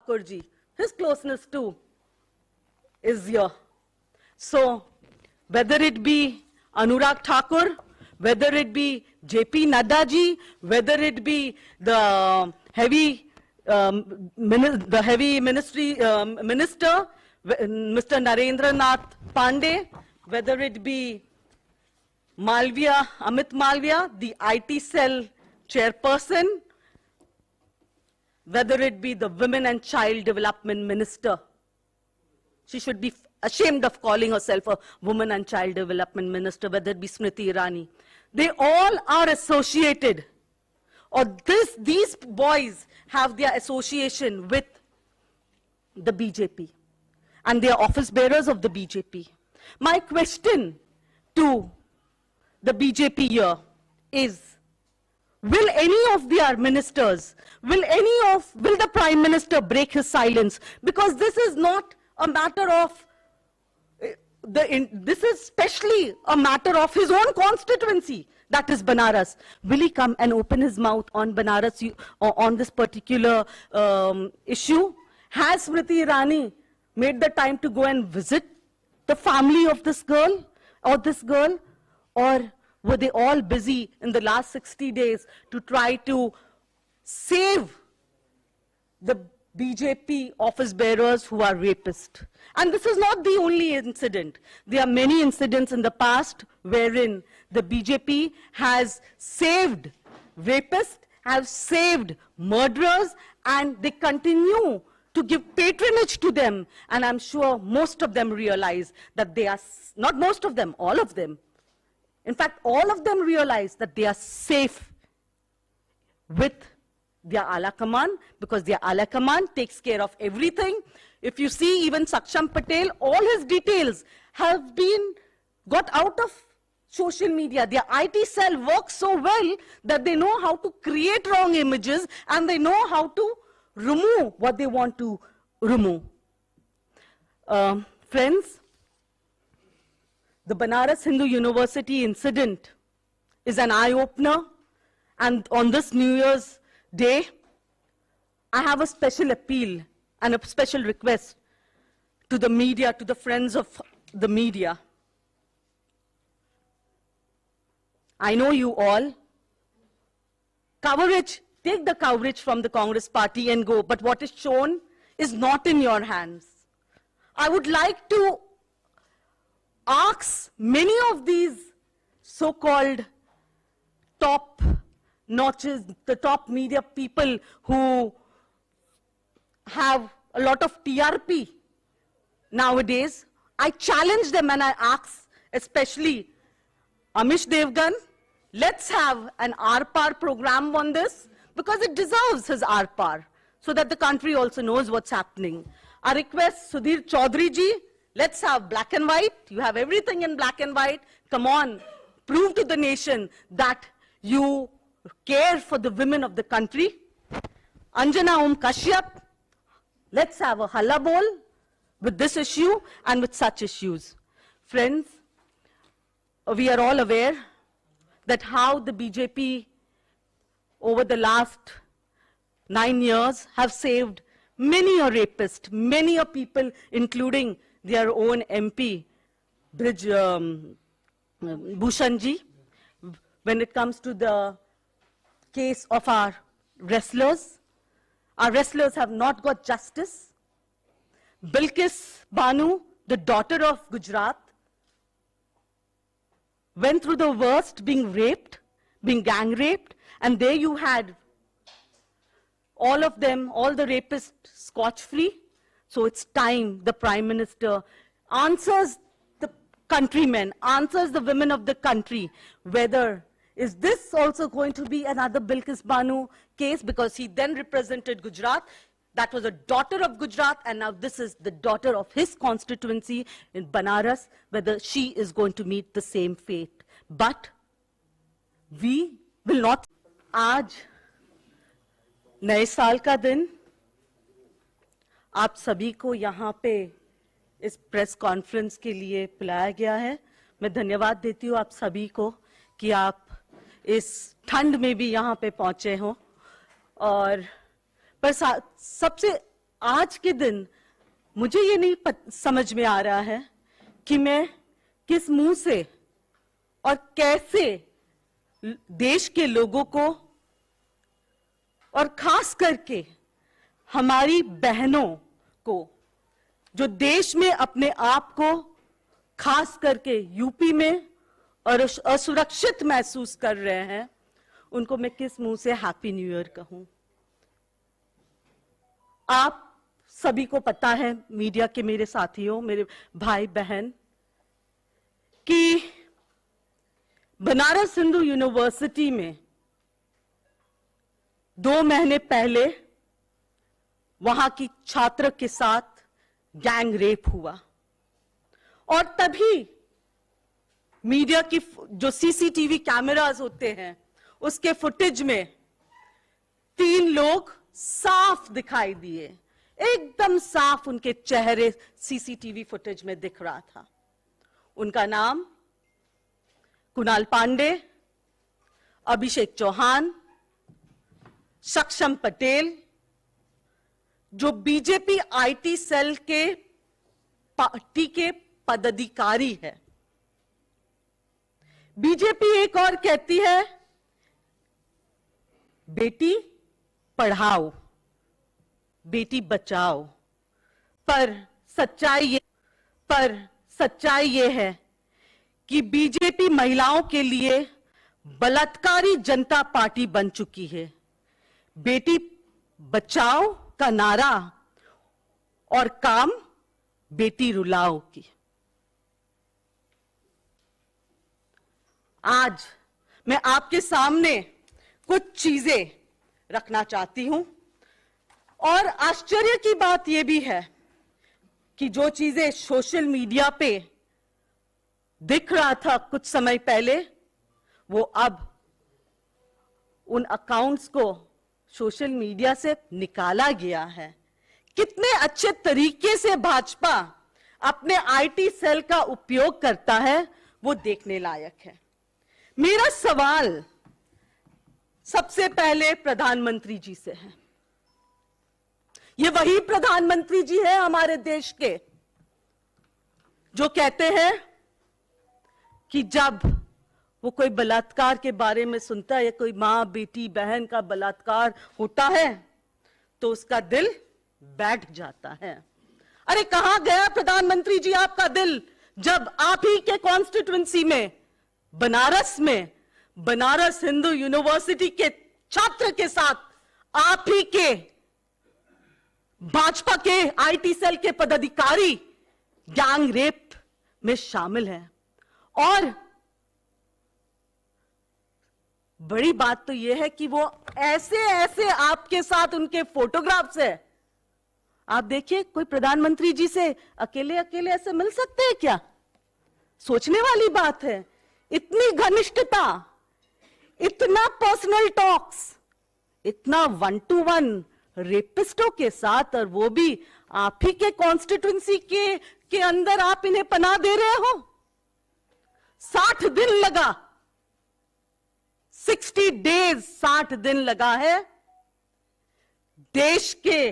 Thakur ji, his closeness too is here. So, whether it be Anurag Thakur, whether it be JP Nadda ji, whether it be the heavy minister, Mr. Narendra Nath Pandey, whether it be Malviya, Amit Malviya, the IT cell chairperson, whether it be the Women and Child Development Minister. She should be ashamed of calling herself a Women and Child Development Minister, whether it be Smriti Irani. They all are associated, or these boys have their association with the BJP, and they are office bearers of the BJP. My question to the BJP here is, will any of their ministers, will the Prime Minister break his silence? Because this is not a matter of, this is especially a matter of his own constituency, that is Banaras. Will he come and open his mouth on Banaras, on this particular issue? Has Smriti Irani made the time to go and visit the family of this girl, or were they all busy in the last 60 days to try to save the BJP office bearers who are rapists? And this is not the only incident. There are many incidents in the past wherein the BJP has saved rapists, have saved murderers, and they continue to give patronage to them. And I'm sure most of them realize that they are, not most of them, all of them. In fact, all of them realize that they are safe with their Ala Kaman, because their Ala Kaman takes care of everything. If you see, even Saksham Patel, all his details have been got out of social media. Their IT cell works so well that they know how to create wrong images, and they know how to remove what they want to remove. Friends, the Banaras Hindu University incident is an eye-opener, and on this New Year's Day, I have a special appeal and a special request to the media, to the friends of the media. I know you all. Coverage, take the coverage from the Congress party and go, but what is shown is not in your hands. I would like to ask many of these so-called top notches, the top media people who have a lot of TRP nowadays, I challenge them and I ask, especially Amish Devgan, let's have an R-Par program on this, because it deserves his R-Par, so that the country also knows what's happening. I request Sudhir Chaudhary ji, let's have black and white. You have everything in black and white. Come on, prove to the nation that you care for the women of the country. Anjana Kashyap, let's have a halla bol with this issue and with such issues. Friends, we are all aware that how the BJP over the last 9 years have saved many a rapist, many a people, including their own MP, Bhushanji, when it comes to the case of our wrestlers. Our wrestlers have not got justice. Bilkis Banu, the daughter of Gujarat, went through the worst, being raped, being gang raped, and there you had all of them, all the rapists, scotch-free. So it's time the Prime Minister answers the countrymen, answers the women of the country, whether is this also going to be another Bilkis Banu case, because he then represented Gujarat. That was a daughter of Gujarat, and now this is the daughter of his constituency in Banaras, whether she is going to meet the same fate. But we will not. आज नए साल का दिन आप सभी को यहाँ पे इस प्रेस कॉन्फ्रेंस के लिए बुलाया गया है. मैं धन्यवाद देती हूँ आप सभी को कि आप इस ठंड में भी यहाँ पे पहुँचे हों. और पर सबसे आज के दिन मुझे ये नहीं समझ में आ रहा है कि मैं किस मुंह से और कैसे देश के लोगों को और खास करके हमारी बहनों को जो देश में अपने आप को खास करके यूपी में और असुरक्षित महसूस कर रहे हैं, उनको मैं किस मुंह से हैप्पी न्यू ईयर कहूं। आप सभी को पता है, मीडिया के मेरे साथियों, मेरे भाई बहन, कि बनारस हिंदू यूनिवर्सिटी में 2 महीने पहले वहां की छात्र के साथ गैंग रेप हुआ और तभी मीडिया की जो सीसीटीवी कैमरास होते हैं उसके फुटेज में 3 लोग साफ दिखाई दिए, एकदम साफ उनके चेहरे सीसीटीवी फुटेज में दिख रहा था। उनका नाम कुणाल पांडे, अभिषेक चौहान, सक्षम पटेल, जो बीजेपी आईटी सेल के पार्टी के पदाधिकारी है। बीजेपी एक और कहती है बेटी पढ़ाओ बेटी बचाओ, पर सच्चाई ये है कि बीजेपी महिलाओं के लिए बलात्कारी जनता पार्टी बन चुकी है। बेटी बचाओ का नारा और काम बेटी रुलाओ की। आज मैं आपके सामने कुछ चीजें रखना चाहती हूं और आश्चर्य की बात यह भी है कि जो चीजें सोशल मीडिया पे दिख रहा था कुछ समय पहले, वो अब उन अकाउंट्स को सोशल मीडिया से निकाला गया है। कितने अच्छे तरीके से भाजपा अपने आईटी सेल का उपयोग करता है, वो देखने लायक है। मेरा सवाल सबसे पहले प्रधानमंत्री जी से है। ये वही प्रधानमंत्री जी है हमारे देश के जो कहते हैं कि जब वो कोई बलात्कार के बारे में सुनता है, कोई मां बेटी बहन का बलात्कार होता है, तो उसका दिल बैठ जाता है। अरे कहां गया प्रधानमंत्री जी आपका दिल, जब आप ही के कॉन्स्टिट्यूएंसी में बनारस में बनारस हिंदू यूनिवर्सिटी के छात्र के साथ आप ही के भाजपा के आईटी सेल के पदाधिकारी गैंग रेप में शामिल हैं। और बड़ी बात तो यह है कि वो ऐसे ऐसे आपके साथ उनके फोटोग्राफ्स है। आप देखिए, कोई प्रधानमंत्री जी से अकेले अकेले ऐसे मिल सकते हैं क्या? सोचने वाली बात है। इतनी घनिष्ठता, इतना पर्सनल टॉक्स, इतना 1-to-1 रेपिस्टों के साथ, और वो भी आप ही के कॉन्स्टिट्यूएंसी के अंदर आप इन्हें पनाह दे रहे हो। 60 दिन लगा, 60 डेज, 60 दिन लगा है देश के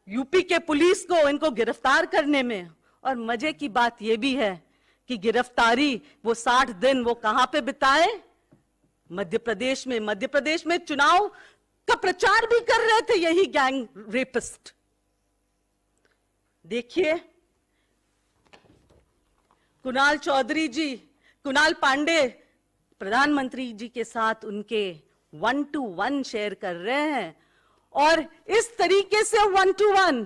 यूपी के पुलिस को इनको गिरफ्तार करने में। और मजे की बात यह भी है कि गिरफ्तारी वो 60 दिन वो कहां पे बिताए? मध्य प्रदेश में। मध्य प्रदेश में चुनाव का प्रचार भी कर रहे थे यही गैंग रेपिस्ट। देखिए, कुणाल चौधरी जी, कुणाल पांडे प्रधानमंत्री जी के साथ उनके 1-to-1 शेयर कर रहे हैं, और इस तरीके से 1-to-1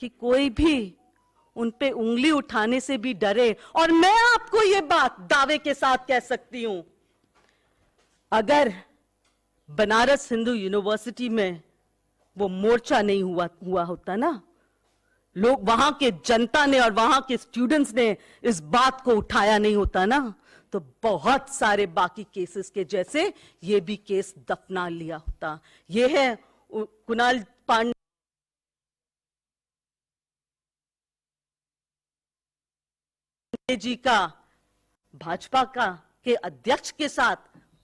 कि कोई भी उन पे उंगली उठाने से भी डरे। और मैं आपको यह बात दावे के साथ कह सकती हूं, अगर बनारस हिंदू यूनिवर्सिटी में वो मोर्चा नहीं हुआ होता ना, लोग वहां के जनता ने और वहां के स्टूडेंट्स ने इस बात को उठाया नहीं होता ना, तो बहुत सारे बाकी केसेस के जैसे ये भी केस दफना लिया होता। ये है कुणाल पांडे जी का भाजपा के अध्यक्ष के साथ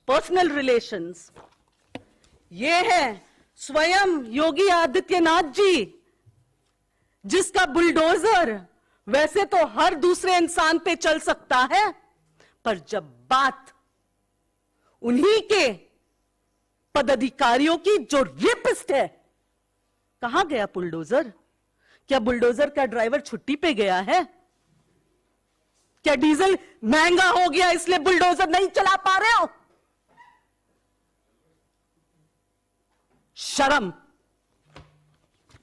पर्सनल रिलेशंस। ये है स्वयं योगी आदित्यनाथ जी, जिसका बुलडोजर वैसे तो हर दूसरे इंसान पे चल सकता है, पर जब बात उन्हीं के पदाधिकारियों की जो रेपिस्ट है, कहां गया बुलडोजर? क्या बुलडोजर का ड्राइवर छुट्टी पे गया है? क्या डीजल महंगा हो गया इसलिए बुलडोजर नहीं चला पा रहे हो? शर्म।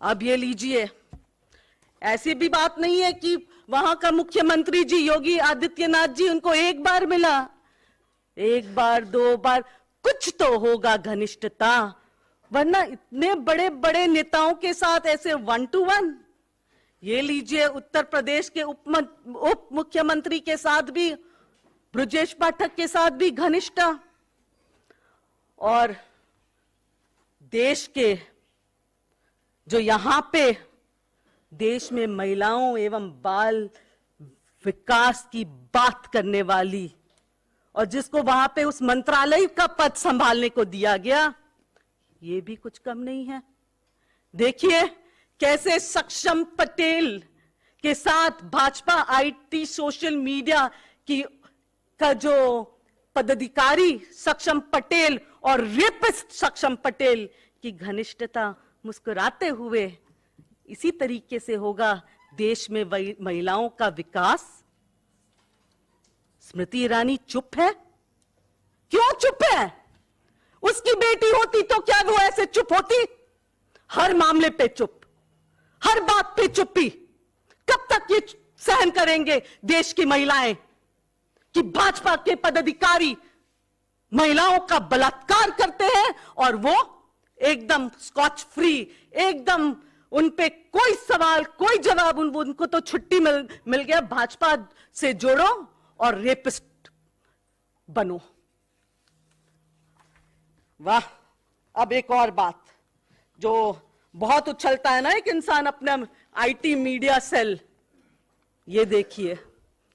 अब ये लीजिए, ऐसी भी बात नहीं है कि वहां का मुख्यमंत्री जी योगी आदित्यनाथ जी, उनको एक बार मिला, एक बार दो बार, कुछ तो होगा घनिष्ठता, वरना इतने बड़े बड़े नेताओं के साथ ऐसे 1 to 1। ये लीजिए, उत्तर प्रदेश के उप मुख्यमंत्री के साथ भी, ब्रजेश पाठक के साथ भी घनिष्ठता, और देश के जो यहां पे देश में महिलाओं एवं बाल विकास की बात करने वाली, और जिसको वहां पे उस मंत्रालय का पद संभालने को दिया गया, ये भी कुछ कम नहीं है। देखिए कैसे सक्षम पटेल के साथ भाजपा आईटी सोशल मीडिया का जो पदाधिकारी सक्षम पटेल और रेपिस्ट सक्षम पटेल की घनिष्ठता, मुस्कुराते हुए इसी तरीके से होगा देश में महिलाओं का विकास। स्मृति ईरानी चुप है। क्यों चुप है? उसकी बेटी होती तो क्या वो ऐसे चुप होती? हर मामले पे चुप, हर बात पे चुप्पी। कब तक ये सहन करेंगे देश की महिलाएं कि भाजपा के पदाधिकारी महिलाओं का बलात्कार करते हैं और वो एकदम स्कॉच फ्री, एकदम उन पे कोई सवाल कोई जवाब, उनको तो छुट्टी मिल गया, भाजपा से जोड़ो और रेपिस्ट बनो। वाह। अब एक और बात जो बहुत उछलता है ना एक इंसान अपना आईटी मीडिया सेल, ये देखिए,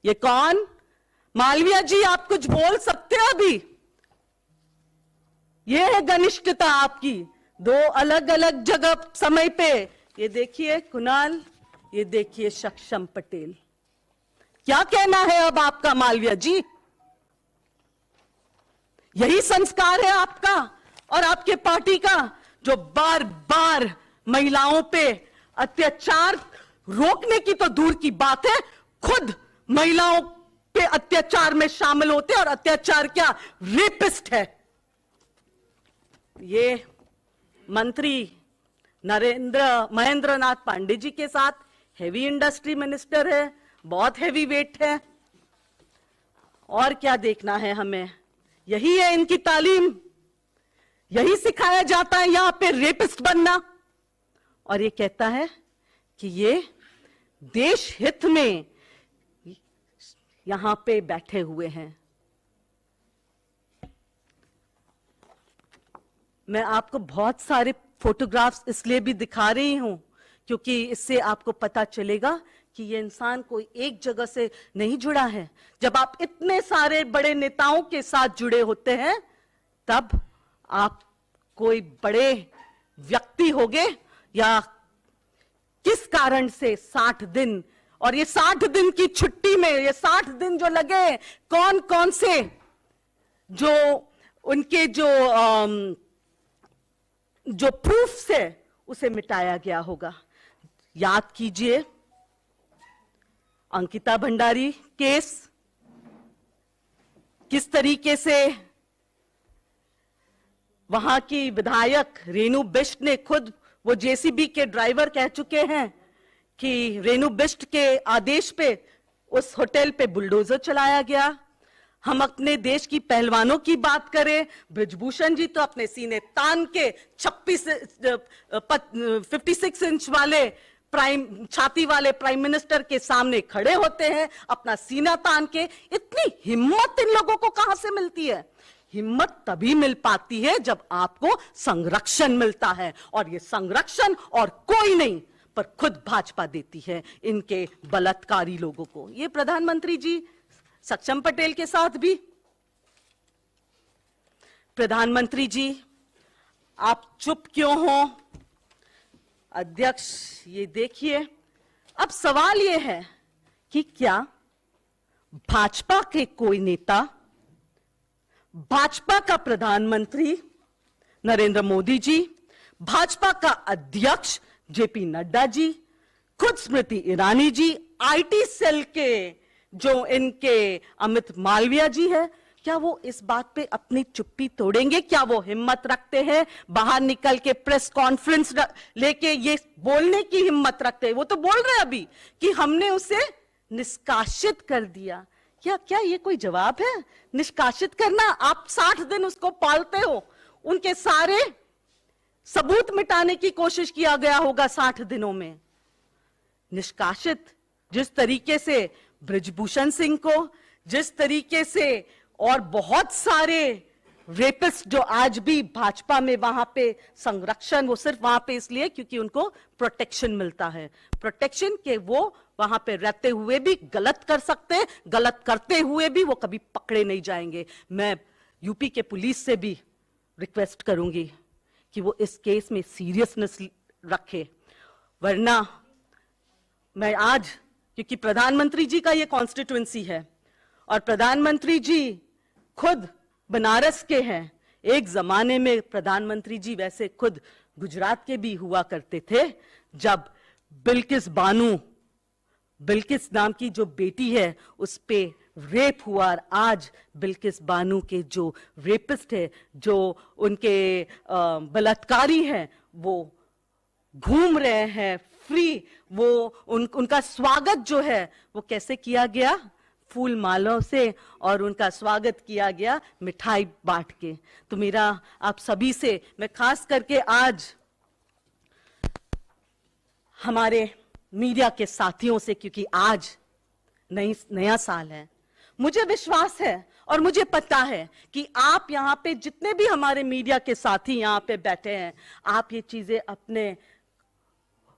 ये कौन? मालविया जी, आप कुछ बोल सकते हो अभी? ये है घनिष्ठता आपकी, दो अलग अलग जगह समय पे। ये देखिए कुणाल, ये देखिए सक्षम पटेल। क्या कहना है अब आपका मालविया जी? यही संस्कार है आपका और आपके पार्टी का, जो बार बार महिलाओं पे अत्याचार रोकने की तो दूर की बात है, खुद महिलाओं पे अत्याचार में शामिल होते और अत्याचार क्या, रेपिस्ट है। ये मंत्री महेंद्र नाथ पांडे जी के साथ हेवी इंडस्ट्री मिनिस्टर है, बहुत हेवी वेट है। और क्या देखना है हमें? यही है इनकी तालीम, यही सिखाया जाता है यहां पे रेपिस्ट बनना। और ये कहता है कि ये देश हित में यहां पे बैठे हुए हैं। मैं आपको बहुत सारे फोटोग्राफ्स इसलिए भी दिखा रही हूं क्योंकि इससे आपको पता चलेगा कि ये इंसान कोई एक जगह से नहीं जुड़ा है। जब आप इतने सारे बड़े नेताओं के साथ जुड़े होते हैं तब आप कोई बड़े व्यक्ति होगे, या किस कारण से 60 दिन, और ये 60 दिन की छुट्टी में, ये 60 दिन जो लगे, कौन कौन से जो उनके जो प्रूफ से उसे मिटाया गया होगा। याद कीजिए अंकिता भंडारी केस, किस तरीके से वहां की विधायक रेणु बिष्ट ने खुद, वो जेसीबी के ड्राइवर कह चुके हैं कि रेणु बिष्ट के आदेश पे उस होटल पे बुलडोजर चलाया गया। हम अपने देश की पहलवानों की बात करें, बृजभूषण जी तो अपने सीने तान के 56 इंच वाले छाती वाले प्राइम मिनिस्टर के सामने खड़े होते हैं अपना सीना तान के। इतनी हिम्मत इन लोगों को कहां से मिलती है? हिम्मत तभी मिल पाती है जब आपको संरक्षण मिलता है, और ये संरक्षण और कोई नहीं पर खुद भाजपा देती है इनके बलात्कारी लोगों को। ये प्रधानमंत्री जी सक्षम पटेल के साथ भी, प्रधानमंत्री जी आप चुप क्यों हो? अध्यक्ष, ये देखिए, अब सवाल ये है कि क्या भाजपा के कोई नेता, भाजपा का प्रधानमंत्री नरेंद्र मोदी जी, भाजपा का अध्यक्ष जेपी नड्डा जी, खुद स्मृति ईरानी जी, आईटी सेल के जो इनके अमित मालविया जी है, क्या वो इस बात पे अपनी चुप्पी तोड़ेंगे? क्या वो हिम्मत रखते हैं बाहर निकल के प्रेस कॉन्फ्रेंस लेके ये बोलने की हिम्मत रखते हैं? वो तो बोल रहे हैं अभी कि हमने उसे निष्कासित कर दिया। क्या ये कोई जवाब है? निष्कासित करना? आप 60 दिन उसको पालते हो, उनके सारे सबूत मिटाने की कोशिश किया गया होगा 60 दिनों में। निष्कासित जिस तरीके से बृजभूषण सिंह को, जिस तरीके से और बहुत सारे रेपिस्ट जो आज भी भाजपा में वहां पे संरक्षण, वो सिर्फ वहां पे इसलिए क्योंकि उनको प्रोटेक्शन मिलता है, प्रोटेक्शन के वो वहां पे रहते हुए भी गलत कर सकते हैं, गलत करते हुए भी वो कभी पकड़े नहीं जाएंगे। मैं यूपी के पुलिस से भी रिक्वेस्ट करूंगी कि वो इस केस में सीरियसनेस रखे, वरना मैं आज, क्योंकि प्रधानमंत्री जी का ये कॉन्स्टिट्यूएंसी है और प्रधानमंत्री जी खुद बनारस के हैं। एक जमाने में प्रधानमंत्री जी वैसे खुद गुजरात के भी हुआ करते थे, जब बिल्किस नाम की जो बेटी है उस पे रेप हुआ, और आज बिल्किस बानो के जो रेपिस्ट है, जो उनके बलात्कारी हैं, वो घूम रहे हैं फ्री। वो उनका स्वागत जो है वो कैसे किया गया? फूल मालों से, और उनका स्वागत किया गया मिठाई बांट के। तो मेरा आप सभी से, मैं खास करके आज हमारे मीडिया के साथियों से, क्योंकि आज नया साल है, मुझे विश्वास है और मुझे पता है कि आप यहाँ पे जितने भी हमारे मीडिया के साथी यहाँ पे बैठे हैं, आप ये चीजें अपने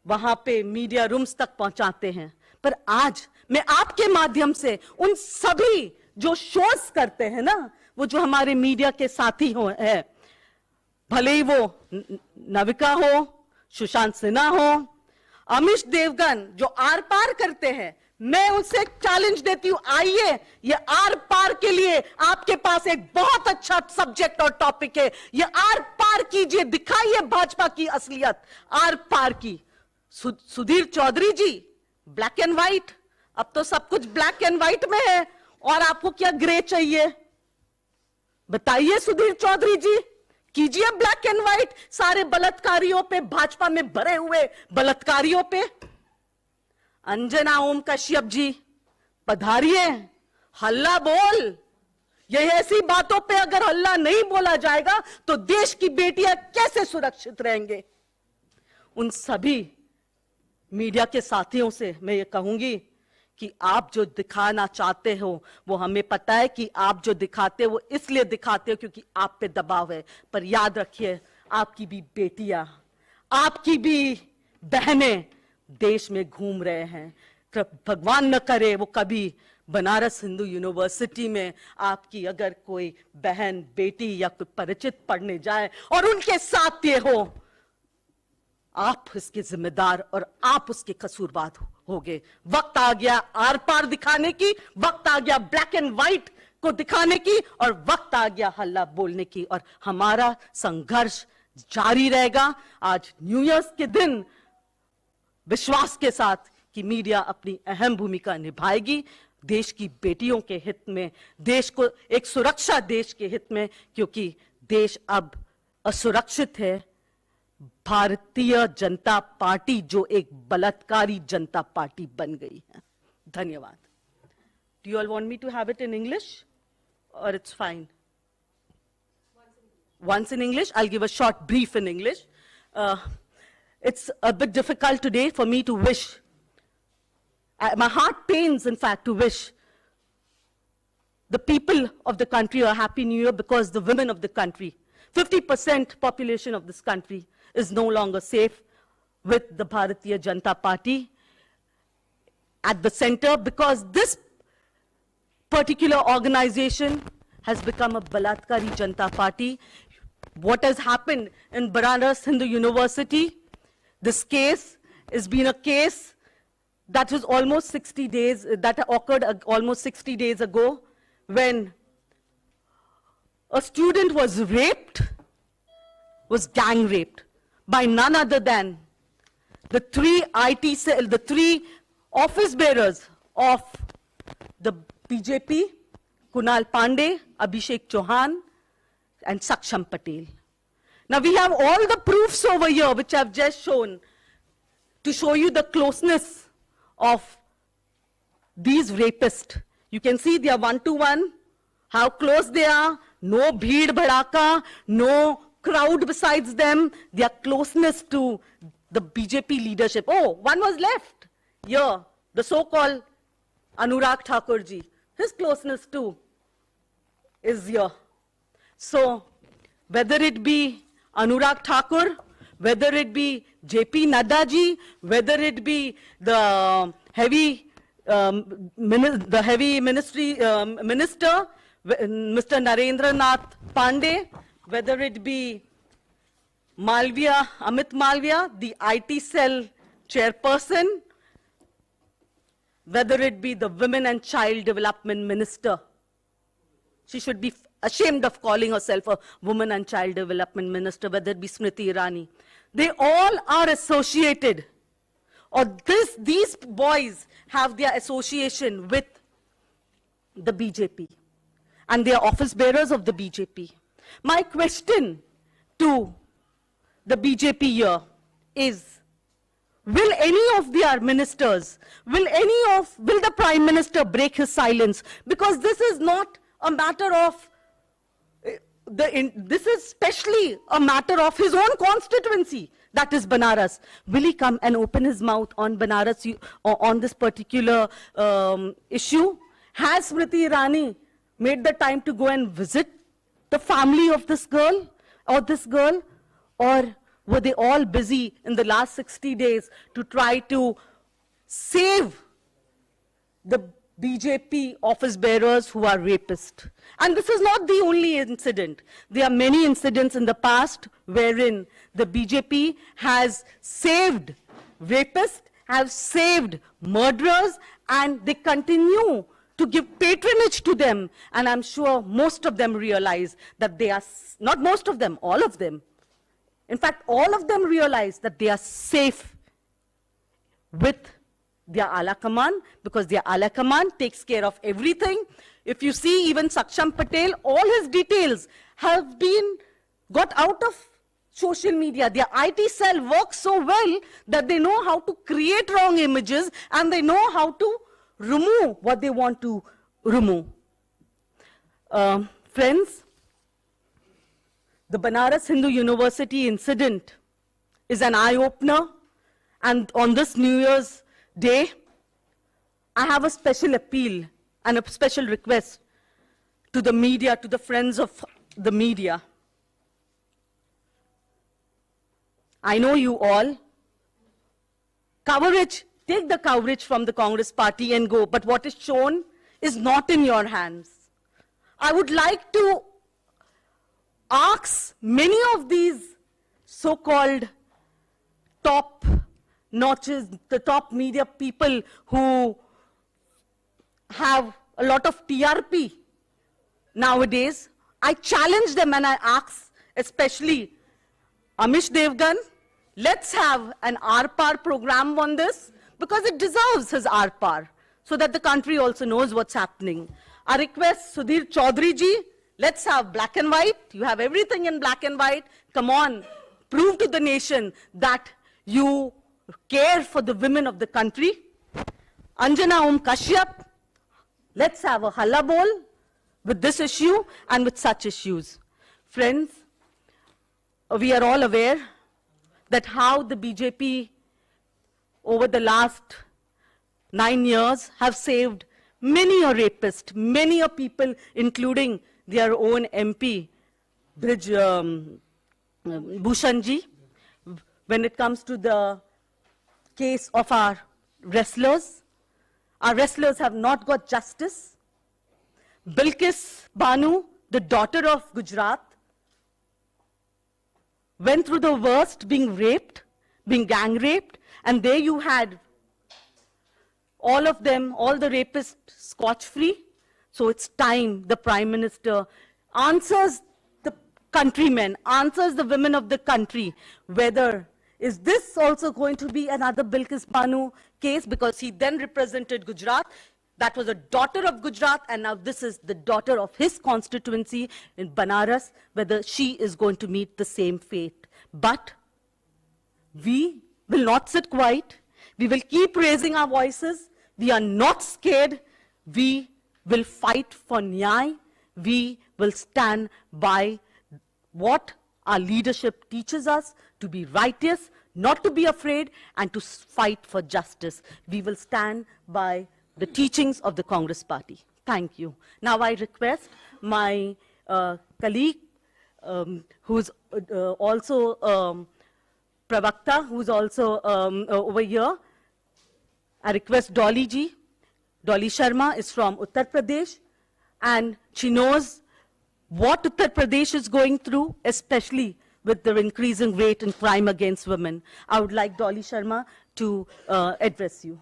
वहां पे मीडिया रूम्स तक पहुंचाते हैं। पर आज मैं आपके माध्यम से उन सभी जो शोज करते हैं ना, वो जो हमारे मीडिया के साथी हो है, भले ही वो नविका हो, सुशांत सिन्हा हो, अमीश देवगन, जो आर पार करते हैं, मैं उनसे चैलेंज देती हूं, आइए, ये आर पार के लिए आपके पास एक बहुत अच्छा सब्जेक्ट और टॉपिक है, ये आर पार कीजिए, दिखाइए भाजपा की असलियत आर पार की। सुधीर चौधरी जी, ब्लैक एंड व्हाइट, अब तो सब कुछ ब्लैक एंड व्हाइट में है, और आपको क्या ग्रे चाहिए? बताइए सुधीर चौधरी जी, कीजिए ब्लैक एंड व्हाइट सारे बलात्कारियों पे, भाजपा में भरे हुए बलात्कारियों पे। अंजना ओम कश्यप जी, पधारिए, हल्ला बोल। ये ऐसी बातों पे अगर हल्ला नहीं बोला जाएगा तो देश की बेटियां कैसे सुरक्षित रहेंगे? उन सभी मीडिया के साथियों से मैं ये कहूंगी कि आप जो दिखाना चाहते हो, वो हमें पता है कि आप जो दिखाते हो वो इसलिए दिखाते हो क्योंकि आप पे दबाव है, पर याद रखिए, आपकी भी बेटियां, आपकी भी बहनें देश में घूम रहे हैं। भगवान न करे वो कभी बनारस हिंदू यूनिवर्सिटी में आपकी अगर कोई बहन, बेटी या कोई परिचित पढ़ने जाए और उनके साथ ये हो, आप इसके जिम्मेदार और आप उसके कसूरवार होगे। वक्त आ गया आर पार दिखाने की, वक्त आ गया ब्लैक एंड व्हाइट को दिखाने की, और वक्त आ गया हल्ला बोलने की, और हमारा संघर्ष जारी रहेगा। आज न्यू ईयर के दिन विश्वास के साथ कि मीडिया अपनी अहम भूमिका निभाएगी देश की बेटियों के हित में, देश को एक सुरक्षा देश के हित में, क्योंकि देश अब असुरक्षित है। भारतीय जनता पार्टी जो एक बलात्कारी जनता पार्टी बन गई है। धन्यवाद। Do you all want me to have it in English or it's fine? Once in English. I'll give a short brief in English. It's a bit difficult today for me to wish. My heart pains, in fact, to wish the people of the country a happy new year, because the women of the country, 50% population of this country, is no longer safe with the Bharatiya Janata Party at the center, because this particular organization has become a Balatkari Janata Party. what has happened in Banaras Hindu University. This case has been a case that was almost 60 days, that occurred almost 60 days ago, when a student was raped, was gang raped by none other than the three office bearers of the BJP, Kunal Pandey, Abhishek Chauhan, and Saksham Patel. Now we have all the proofs over here which I've just shown to show you the closeness of these rapists. You can see they are one-to-one, how close they are, no bheed bhadaka, no crowd besides them, their closeness to the BJP leadership. Oh, one was left here, the so-called Anurag Thakurji. His closeness too is here. So, whether it be Anurag Thakur, whether it be JP Nadda ji, whether it be the heavy minister, Mr. Narendra Nath Pandey, whether it be Malviya, Amit Malviya, the IT cell chairperson, whether it be the Women and Child Development Minister. She should be ashamed of calling herself a Women and Child Development Minister, whether it be Smriti Irani. They all are associated, or these boys have their association with the BJP, and they are office bearers of the BJP. My question to the BJP here is, will any of their ministers, will the Prime Minister break his silence? Because this is not a matter of, this is especially a matter of his own constituency, that is Banaras. Will he come and open his mouth on Banaras, on this particular issue? Has Smriti Irani made the time to go and visit the family of this girl, or were they all busy in the last 60 days to try to save the BJP office bearers who are rapists? And this is not the only incident. There are many incidents in the past wherein the BJP has saved rapists, have saved murderers, and they continue to give patronage to them. And I'm sure most of them realize that they are, not most of them, all of them. In fact, all of them realize that they are safe with their Ala Kaman, because their Ala Kaman takes care of everything. If you see, even Saksham Patel, all his details have been got out of social media. Their IT cell works so well that they know how to create wrong images, and they know how to remove what they want to remove. Friends, the Banaras Hindu University incident is an eye-opener, and on this New Year's Day, I have a special appeal and a special request to the media, to the friends of the media. I know you all. Coverage, take the coverage from the Congress party and go, but what is shown is not in your hands. I would like to ask many of these so-called top notches, the top media people who have a lot of TRP nowadays, I challenge them and I ask, especially Amish Devgan, let's have an R-Par program on this, because it deserves his R-Par, so that the country also knows what's happening. I request Sudhir Chaudhary ji, let's have black and white. You have everything in black and white. Come on, prove to the nation that you care for the women of the country. Anjana Om Kashyap, let's have a halla bol with this issue and with such issues. Friends, we are all aware that how the BJP over the last 9 years have saved many a rapist, many a people, including their own MP, Brij Bhushanji, when it comes to the case of our wrestlers. Our wrestlers have not got justice. Bilkis Banu, the daughter of Gujarat, went through the worst, being raped, being gang raped, and there you had all of them, all the rapists, scotch-free. So it's time the Prime Minister answers the countrymen, answers the women of the country, whether is this also going to be another Bilkis Banu case, because he then represented Gujarat. That was a daughter of Gujarat, and now this is the daughter of his constituency in Banaras, whether she is going to meet the same fate. But we will not sit quiet. We will keep raising our voices. We are not scared. We will fight for Nyay. We will stand by what our leadership teaches us, to be righteous, not to be afraid, and to fight for justice. We will stand by the teachings of the Congress Party. Thank you. Now I request my colleague, who's also Pravakta, who's also over here. I request Dolly ji. Dolly Sharma is from Uttar Pradesh, and she knows what Uttar Pradesh is going through, especially with the increasing rate in crime against women. I would like Dolly Sharma to address you.